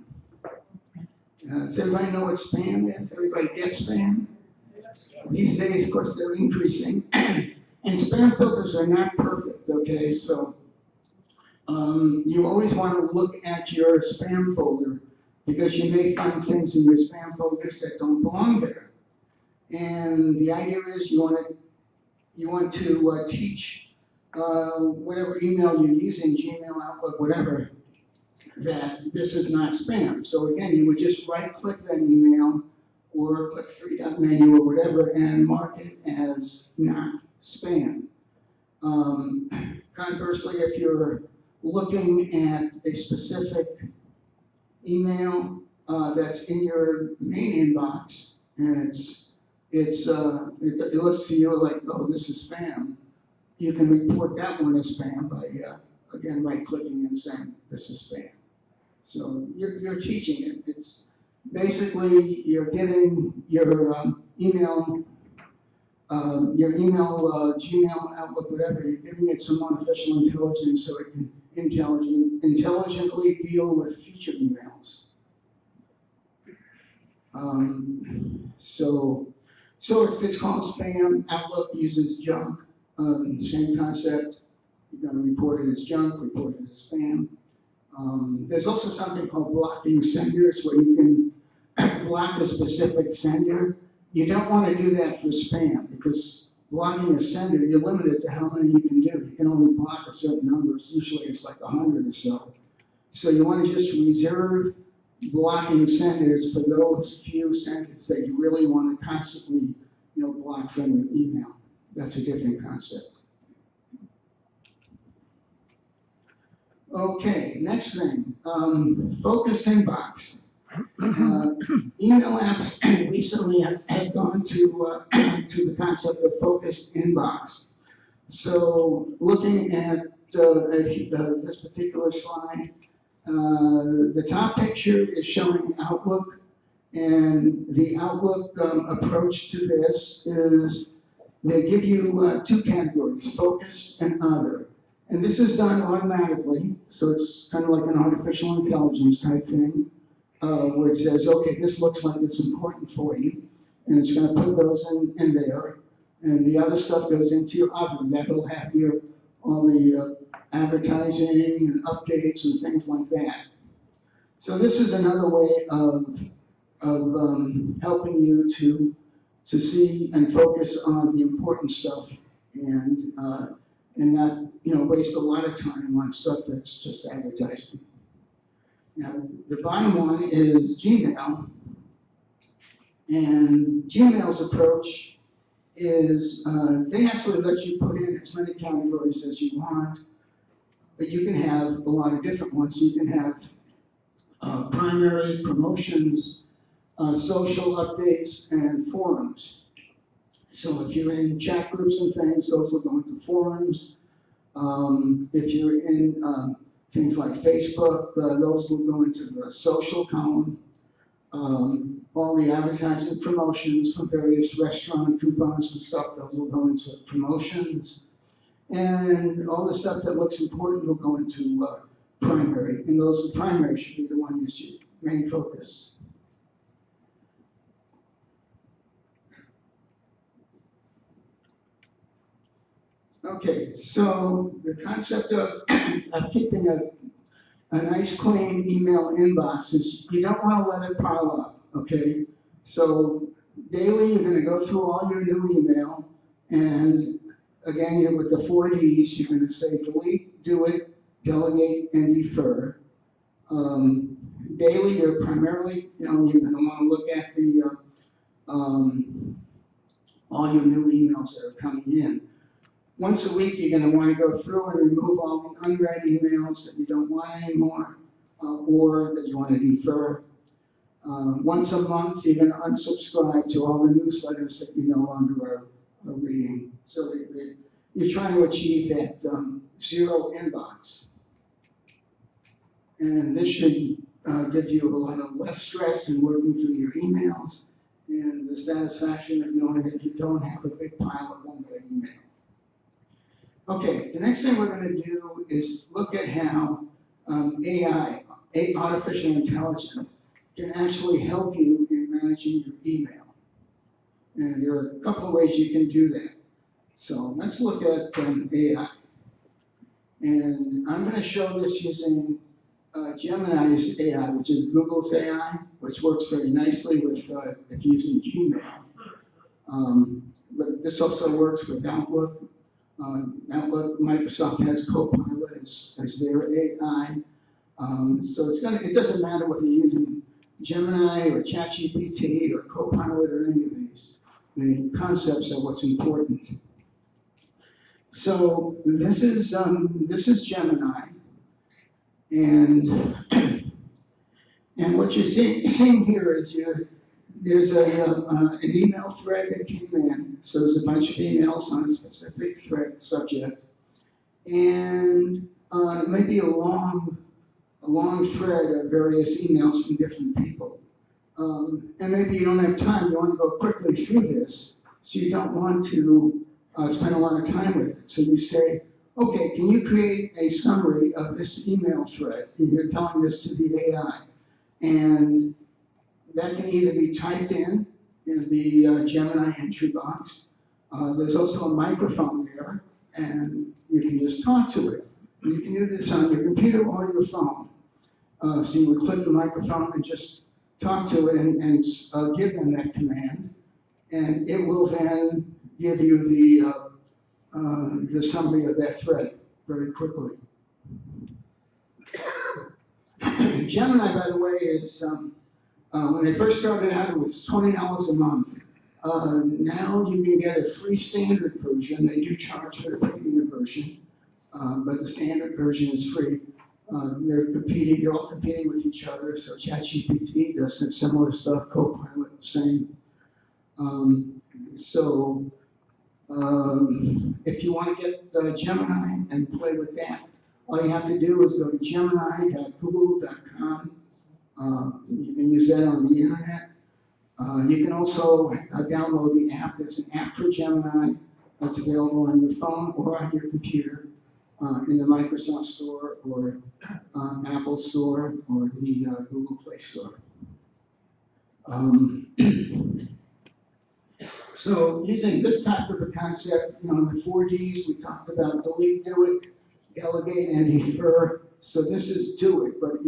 A: Does everybody know what spam is? Everybody get spam? These days, of course, they're increasing. And spam filters are not perfect, okay? So you always want to look at your spam folder because you may find things in your spam folders that don't belong there. And the idea is you want to teach whatever email you're using, Gmail, Outlook, whatever, that this is not spam. So again, you would just right-click that email or click three-dot menu or whatever and mark it as not spam. Conversely, if you're looking at a specific email that's in your main inbox and it looks to you like, oh, this is spam, you can report that one as spam by again right-clicking and saying this is spam. So you're teaching it. It's basically you're giving your email, Gmail, Outlook, whatever. You're giving it some artificial intelligence so it can intelligently deal with future emails. So it's called spam. Outlook uses junk. Same concept. You're going to report it as junk, report it as spam. There's also something called blocking senders where you can block a specific sender. You don't want to do that for spam because blocking a sender, you're limited to how many you can do. You can only block a certain number. Usually it's like 100 or so. So you want to just reserve blocking senders for those few senders that you really want to constantly, block from your email. That's a different concept. Okay, next thing, focused inbox. Email apps recently have gone to the concept of focused inbox. So looking at this particular slide, the top picture is showing Outlook, and the Outlook approach to this is they give you two categories, focused and other. And this is done automatically, so it's kind of like an artificial intelligence type thing, where it says, okay, this looks like it's important for you, and it's going to put those in there, and the other stuff goes into your other. That'll have all the advertising and updates and things like that. So this is another way of helping you to see and focus on the important stuff and not waste a lot of time on stuff that's just advertising. Now, the bottom one is Gmail. And Gmail's approach is they actually let you put in as many categories as you want, but you can have a lot of different ones. You can have primary, promotions, social updates, and forums. So if you're in chat groups and things, those will go into forums. If you're in things like Facebook, those will go into the social column. All the advertising promotions from various restaurant coupons and stuff, those will go into promotions. And all the stuff that looks important will go into primary. And the primary should be the one that's your main focus. Okay, so the concept of keeping a nice clean email inbox is you don't want to let it pile up, okay? So daily you're going to go through all your new email, and again, with the 4 Ds, you're going to say delete, do it, delegate, and defer. Daily, you're primarily, you're going to want to look at the all your new emails that are coming in. Once a week, you're going to want to go through and remove all the unread emails that you don't want anymore or that you want to defer. once a month, even unsubscribe to all the newsletters that you no longer are reading. So you're trying to achieve that zero inbox. And this should give you a lot of less stress in working through your emails and the satisfaction of knowing that you don't have a big pile of one-way email. Okay, the next thing we're going to do is look at how AI, artificial intelligence, can actually help you in managing your email. And there are a couple of ways you can do that. So let's look at AI. And I'm going to show this using Gemini's AI, which is Google's AI, which works very nicely with if you're using Gmail. But this also works with Outlook. Outlook, Microsoft has Copilot as their AI. So it doesn't matter whether you're using Gemini or ChatGPT or Copilot or any of these. The concepts are what's important. So this is Gemini, and what you're seeing here is there's an email thread that came in. So there's a bunch of emails on a specific thread subject, and it may be a long thread of various emails from different people. And maybe you don't have time, you want to go quickly through this, so you don't want to spend a lot of time with it. So you say, okay, can you create a summary of this email thread? And you're telling this to the AI. And that can either be typed in the Gemini entry box. There's also a microphone there, and you can just talk to it. And you can do this on your computer or your phone. So you would click the microphone and just talk to it and give them that command, and it will then give you the summary of that thread very quickly. Gemini, by the way, is when they first started out, it was $20 a month. Now you can get a free standard version. They do charge for the premium version, but the standard version is free. They're all competing with each other. So ChatGPT does some similar stuff, Copilot, same. If you want to get Gemini and play with that, all you have to do is go to gemini.google.com. You can use that on the internet. You can also download the app. There's an app for Gemini that's available on your phone or on your computer in the Microsoft Store or Apple Store or the Google Play Store. So using this type of a concept, in the 4Ds, we talked about delete, do it, delegate, and defer. So this is do it, but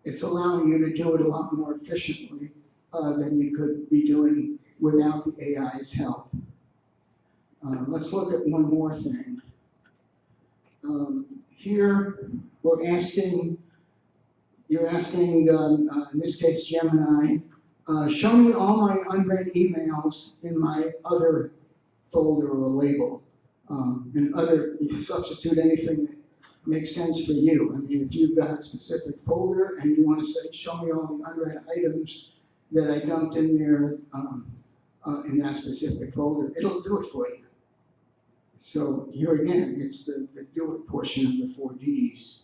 A: it's allowing you to do it a lot more efficiently than you could be doing without the AI's help. Let's look at one more thing. Here, you're asking, in this case, Gemini, show me all my unread emails in my other folder or label. You substitute anything that makes sense for you. I mean, if you've got a specific folder and you want to say, show me all the unread items that I dumped in there in that specific folder, it'll do it for you. So here again, it's the do it portion of the 4Ds.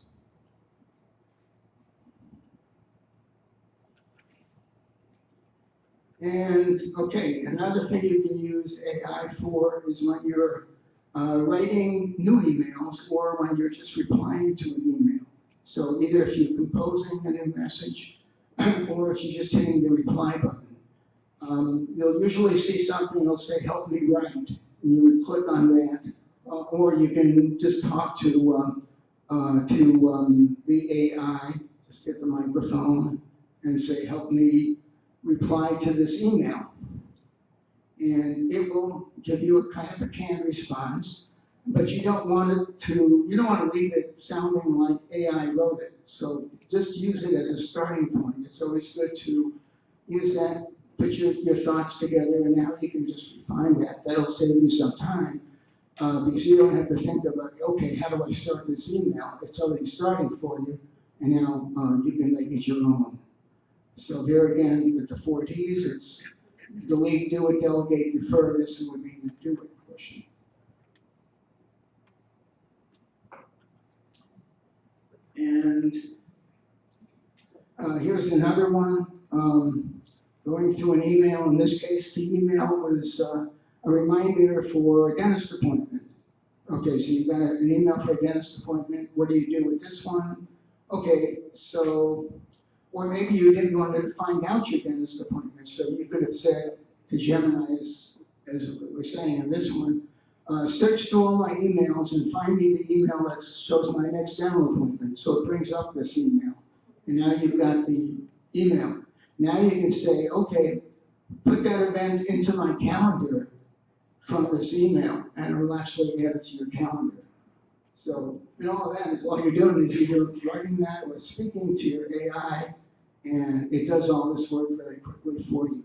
A: And okay, another thing you can use AI for is when you're writing new emails or when you're just replying to an email. So either if you're composing a new message or if you're just hitting the reply button. You'll usually see something that'll say, help me write. And you would click on that. Or you can just talk to the AI, just get the microphone and say, help me reply to this email. And it will give you a kind of a canned response, but you don't want to leave it sounding like AI wrote it. So just use it as a starting point. It's always good to use that, put your thoughts together, and now you can just refine that. That'll save you some time because you don't have to think about, okay, how do I start this email? It's already starting for you, and now you can make it your own. So there again, with the 4Ds, it's delete, do it, delegate, defer. This would be the do it portion. And here's another one. Going through an email. In this case, the email was a reminder for a dentist appointment. Okay, so you got an email for a dentist appointment. What do you do with this one? Okay, so, or maybe you didn't want to find out your dentist appointment, so you could have said to Gemini, as we're saying in this one, search through all my emails and find me the email that shows my next dental appointment. So it brings up this email. And now you've got the email. Now you can say, okay, put that event into my calendar from this email, and it will actually add it to your calendar. So, and all of that is, all you're doing is either writing that or speaking to your AI, and it does all this work very quickly for you.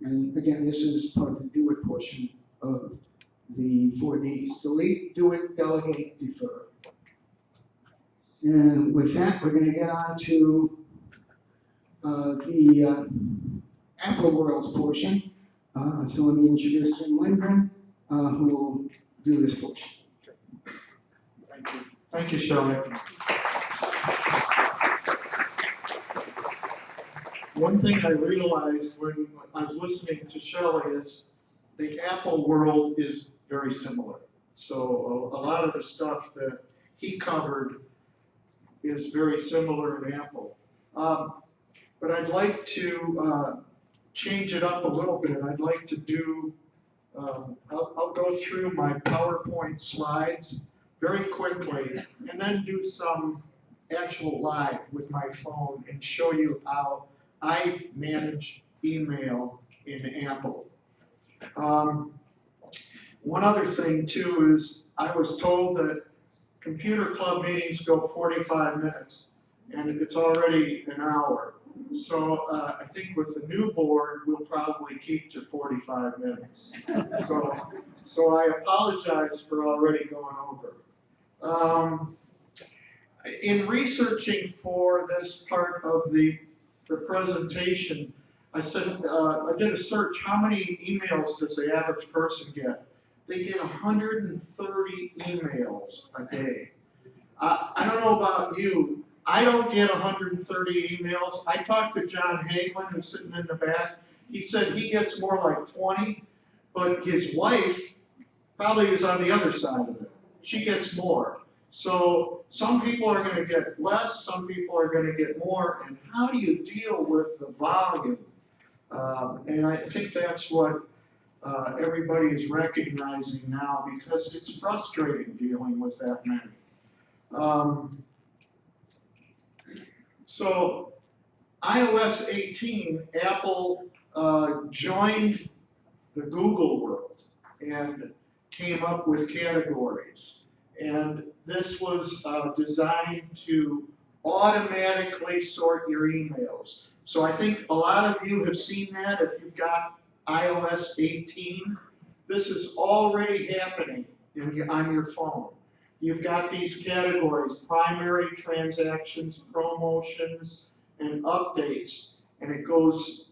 A: And again, this is part of the do it portion of the 4Ds. Delete, do it, delegate, defer. And with that, we're going to get on to the Apple Worlds portion. So let me introduce Jim Lindgren, who will do this portion.
G: Thank you. Thank you, Shelley. One thing I realized when I was listening to Shelley is the Apple world is very similar. So a lot of the stuff that he covered is very similar in Apple. But I'd like to change it up a little bit. I'd like to do, I'll go through my PowerPoint slides very quickly and then do some actual live with my phone and show you how I manage email in Apple. One other thing too is I was told that computer club meetings go 45 minutes and it's already an hour. So I think with the new board, we'll probably keep to 45 minutes. So I apologize for already going over. In researching for this part of the presentation, I said, I did a search, how many emails does the average person get? They get 130 emails a day. I don't know about you, I don't get 130 emails. I talked to John Hagelin, who's sitting in the back. He said he gets more like 20, but his wife probably is on the other side of it. She gets more. So some people are going to get less, some people are going to get more, and how do you deal with the volume? And I think that's what everybody is recognizing now, because it's frustrating dealing with that many. So iOS 18, Apple joined the Google world and came up with categories. And this was designed to automatically sort your emails. So I think a lot of you have seen that if you've got iOS 18. This is already happening on your phone. You've got these categories: primary, transactions, promotions, and updates. And it goes,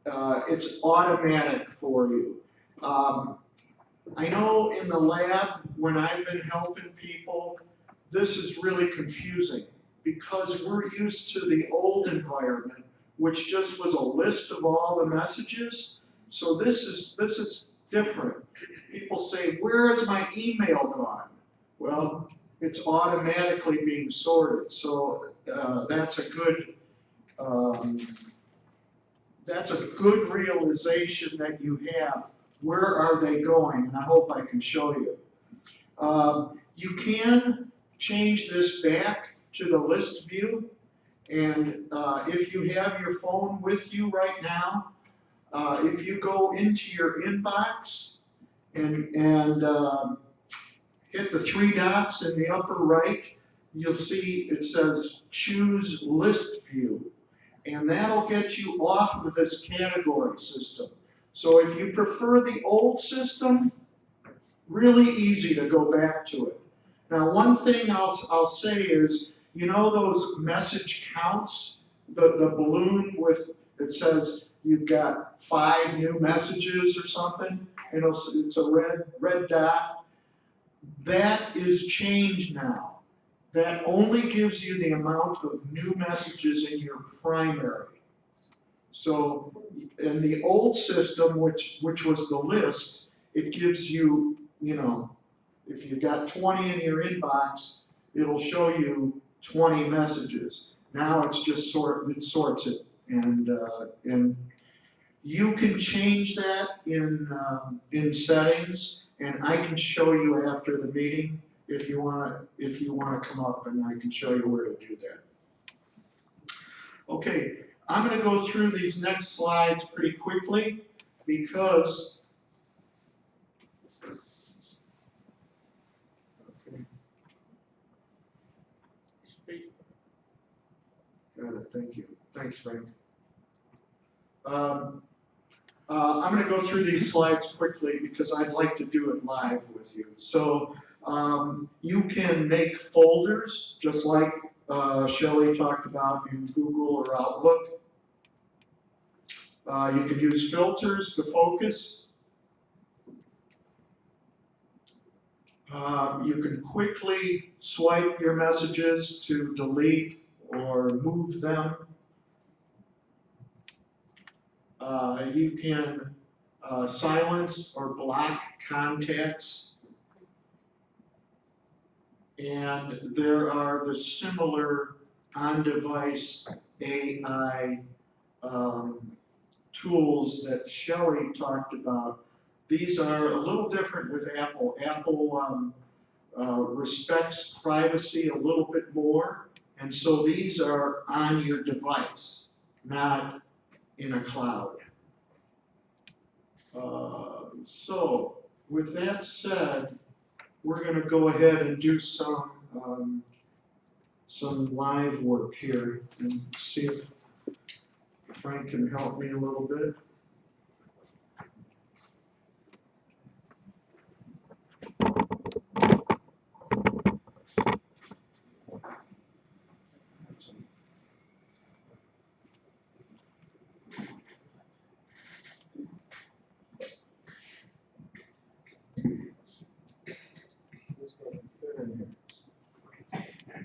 G: it's automatic for you. I know in the lab, when I've been helping people, this is really confusing because we're used to the old environment, which just was a list of all the messages. So this is different. People say, where is my email gone? Well, it's automatically being sorted. So that's a good realization that you have. Where are they going? And I hope I can show you. You can change this back to the list view. And if you have your phone with you right now, if you go into your inbox and hit the three dots in the upper right, you'll see it says choose list view. And that'll get you off of this category system. So if you prefer the old system, really easy to go back to it. Now, one thing I'll say is, you know those message counts the balloon with, it says you've got 5 new messages or something, and it's a red dot. That is changed now. That only gives you the amount of new messages in your primary. So in the old system, which was the list, it gives you, you know, if you've got 20 in your inbox, it'll show you 20 messages. Now it's just it sorts it, and you can change that in settings, and I can show you after the meeting if you wanna come up, and I can show you where to do that. Okay, I'm gonna go through these next slides pretty quickly because
F: Space.
G: got it, thank you. Thanks, Frank. I'm going to go through these slides quickly because I'd like to do it live with you. So you can make folders just like Shelley talked about in Google or Outlook. You can use filters to focus. You can quickly swipe your messages to delete or move them. You can silence or block contacts. And there are the similar on-device AI tools that Shelley talked about. These are a little different with Apple. Apple respects privacy a little bit more, and so these are on your device, not in a cloud. So with that said, we're going to go ahead and do some live work here and see if Frank can help me a little bit.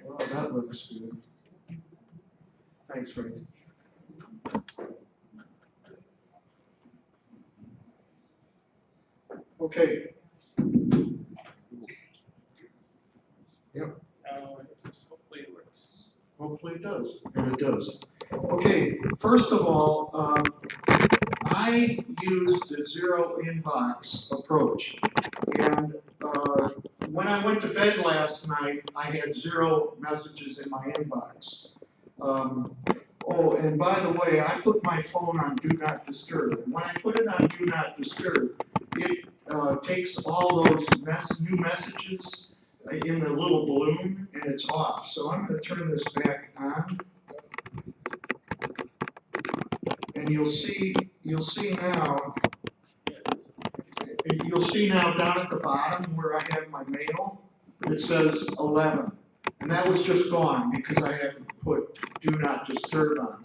G: Oh, that looks good. Thanks, Frank. Okay. Yep.
F: Hopefully it works.
G: Hopefully it does, and it does. Okay, first of all, I use the zero inbox approach. And when I went to bed last night, I had 0 messages in my inbox. Oh, and by the way, I put my phone on Do Not Disturb. And when I put it on Do Not Disturb, it takes all those new messages in the little balloon, and it's off. So I'm going to turn this back on. And you'll see now down at the bottom where I have my mail, it says 11. And that was just gone because I hadn't put Do Not Disturb on.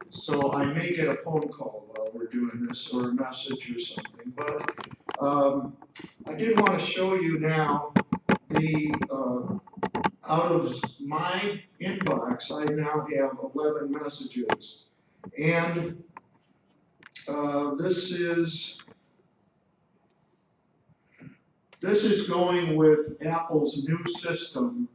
G: So I may get a phone call while we're doing this, or a message or something. But I did want to show you now out of my inbox, I now have 11 messages. And this is going with Apple's new system,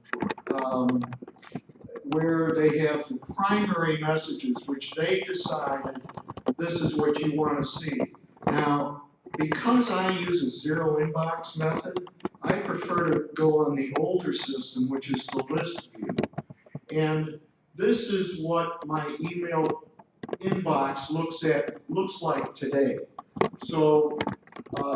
G: where they have the primary messages, which they decided this is what you want to see. Now, because I use a zero inbox method, I prefer to go on the older system, which is the list view. And this is what my email inbox looks like today. So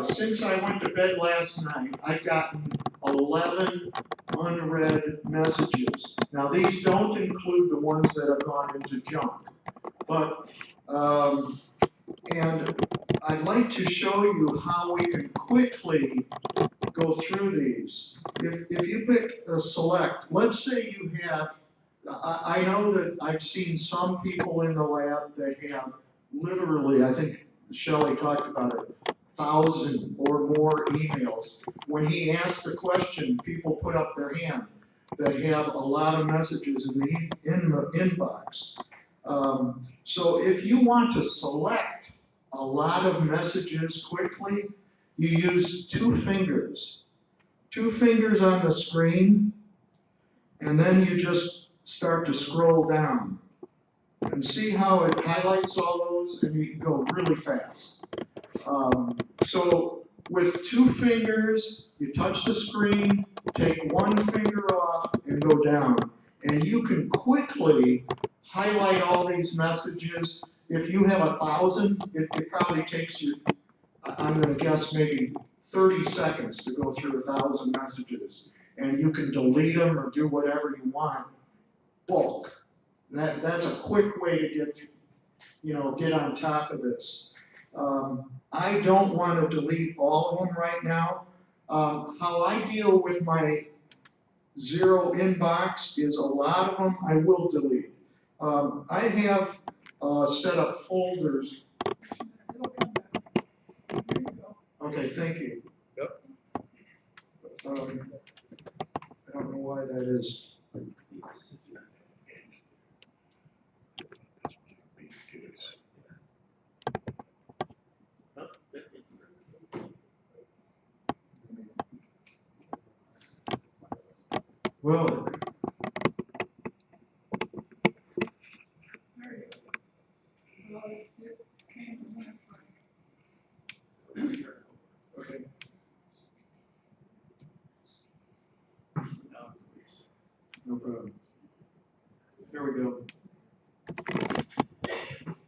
G: since I went to bed last night, I've gotten 11 unread messages. Now these don't include the ones that have gone into junk, but and I'd like to show you how we can quickly go through these. If you pick a select, let's say you have I know that I've seen some people in the lab that have literally, I think Shelley talked about it, 1,000 or more emails. When he asked the question, people put up their hand that have a lot of messages in the inbox. So if you want to select a lot of messages quickly, you use 2 fingers. 2 fingers on the screen, and then you just start to scroll down. And see how it highlights all those, and you can go really fast. So with 2 fingers, you touch the screen, take 1 finger off, and go down. And you can quickly highlight all these messages. If you have 1,000, it probably takes you, I'm gonna guess maybe 30 seconds to go through 1,000 messages. And you can delete them or do whatever you want, bulk. That's a quick way to get on top of this. I don't want to delete all of them right now. How I deal with my 0 inbox is a lot of them I will delete. I have set up folders. Okay, thank you.
F: Yep.
G: I don't know why that is. Well, okay. No problem. There we go.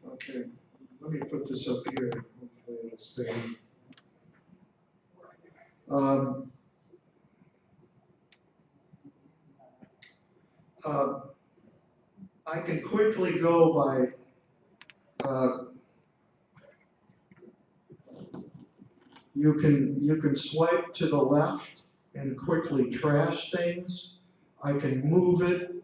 G: Okay, let me put this up here. Hopefully it'll stay. I can quickly go by you can swipe to the left and quickly trash things. I can move it.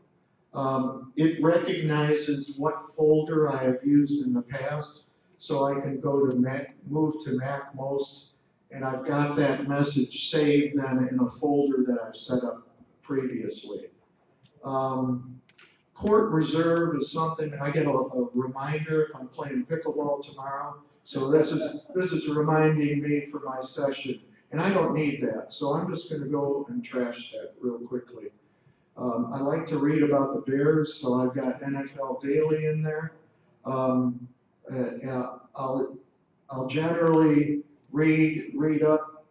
G: It recognizes what folder I have used in the past, so I can go to move to MacMost, and I've got that message saved then in a folder that I've set up previously. Court reserve is something, I get a reminder if I'm playing pickleball tomorrow. So this is reminding me for my session, and I don't need that. So I'm just gonna go and trash that real quickly. I like to read about the Bears, so I've got NFL Daily in there. I'll generally read up,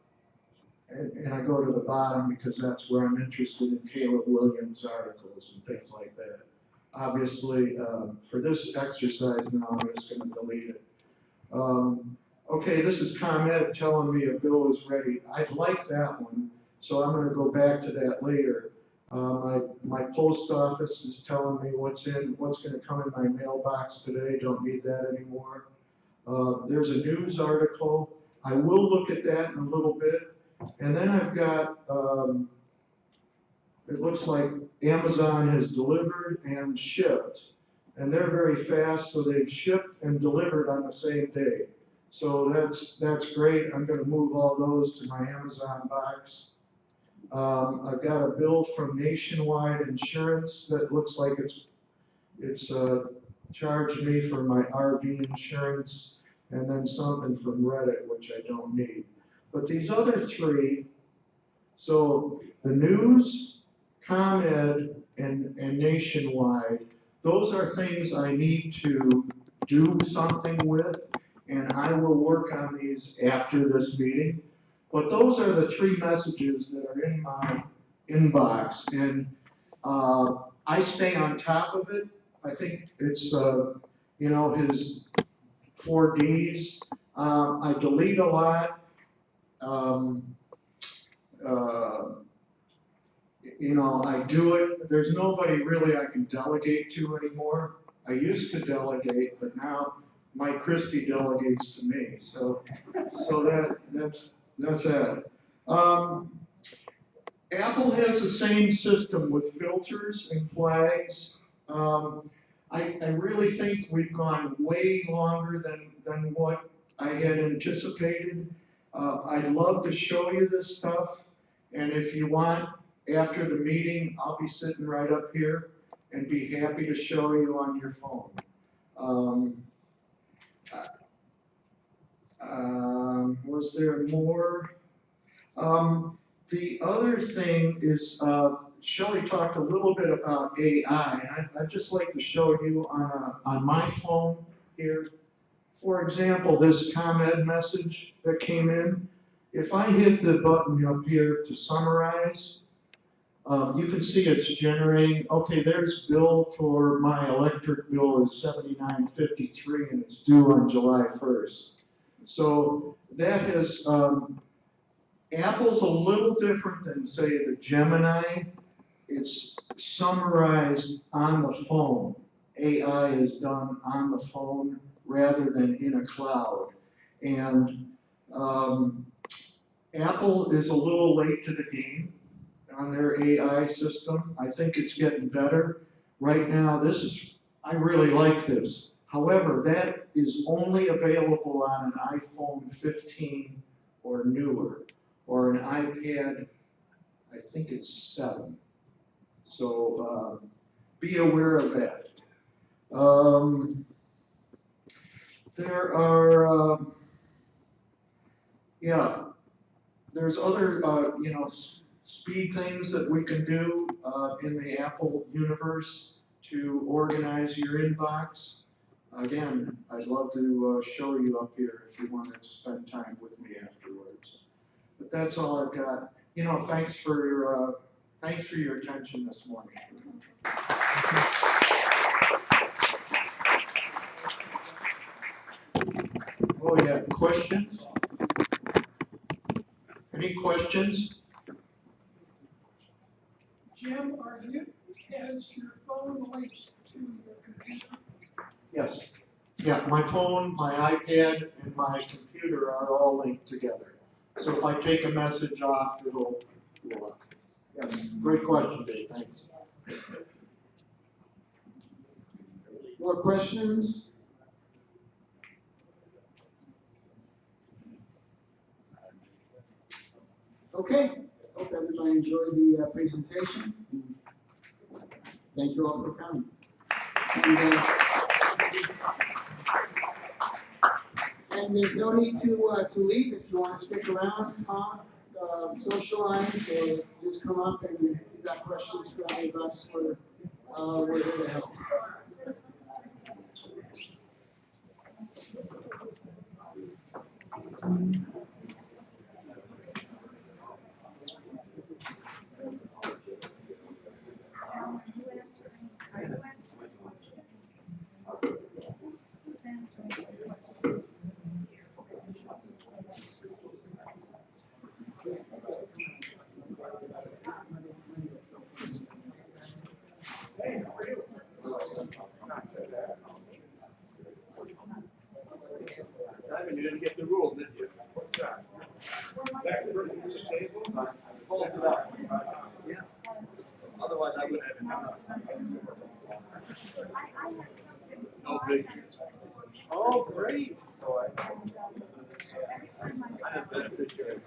G: and I go to the bottom because that's where I'm interested in Caleb Williams articles and things like that. Obviously, for this exercise now, I'm just going to delete it. Okay, this is ComEd telling me a bill is ready. I'd like that one, so I'm going to go back to that later. My post office is telling me what's going to come in my mailbox today. Don't need that anymore. There's a news article. I will look at that in a little bit. And then I've got, it looks like Amazon has delivered and shipped. And they're very fast, so they've shipped and delivered on the same day. So that's great. I'm going to move all those to my Amazon box. I've got a bill from Nationwide Insurance that looks like it's charged me for my RV insurance, and then something from Reddit, which I don't need. But these other 3, so the news, ComEd, and Nationwide, those are things I need to do something with, and I will work on these after this meeting. But those are the 3 messages that are in my inbox, and I stay on top of it. I think it's, his 4 Ds. I delete a lot. I do it. There's nobody really I can delegate to anymore. I used to delegate, but now Mike Christie delegates to me. So that's that. Apple has the same system with filters and flags. I really think we've gone way longer than what I had anticipated. I'd love to show you this stuff, and if you want, after the meeting, I'll be sitting right up here and be happy to show you on your phone. Was there more? The other thing is, Shelley talked a little bit about AI, and I'd just like to show you on my phone here. For example, this ComEd message that came in, if I hit the button up here to summarize, you can see it's generating, okay, there's bill for my electric bill is $79.53 and it's due on July 1st. So that has, Apple's a little different than, say, the Gemini. It's summarized on the phone. AI is done on the phone rather than in a cloud. And Apple is a little late to the game on their AI system. I think it's getting better. Right now, I really like this. However, that is only available on an iPhone 15 or newer, or an iPad, I think it's 7. So be aware of that. There are, there's other, speed things that we can do in the Apple universe to organize your inbox. Again, I'd love to show you up here if you want to spend time with me afterwards. But that's all I've got. Thanks for your attention this morning. Oh yeah, questions? Any questions?
H: Jim, has your phone linked to your computer?
G: Yes. Yeah, my phone, my iPad, and my computer are all linked together. So if I take a message off, it'll yes, great question, Dave, thanks.
A: More questions? Okay, hope everybody enjoyed the presentation. Thank you all for coming. And there's no need to leave if you want to stick around, talk, socialize, or just come up and if you've got questions for any of us, we're here to help.
F: Simon, you didn't get the rule, did you? What's that? Next person to the table? Hold it up. Yeah. Otherwise, I would have no big. Oh, great. I'm a beneficiary.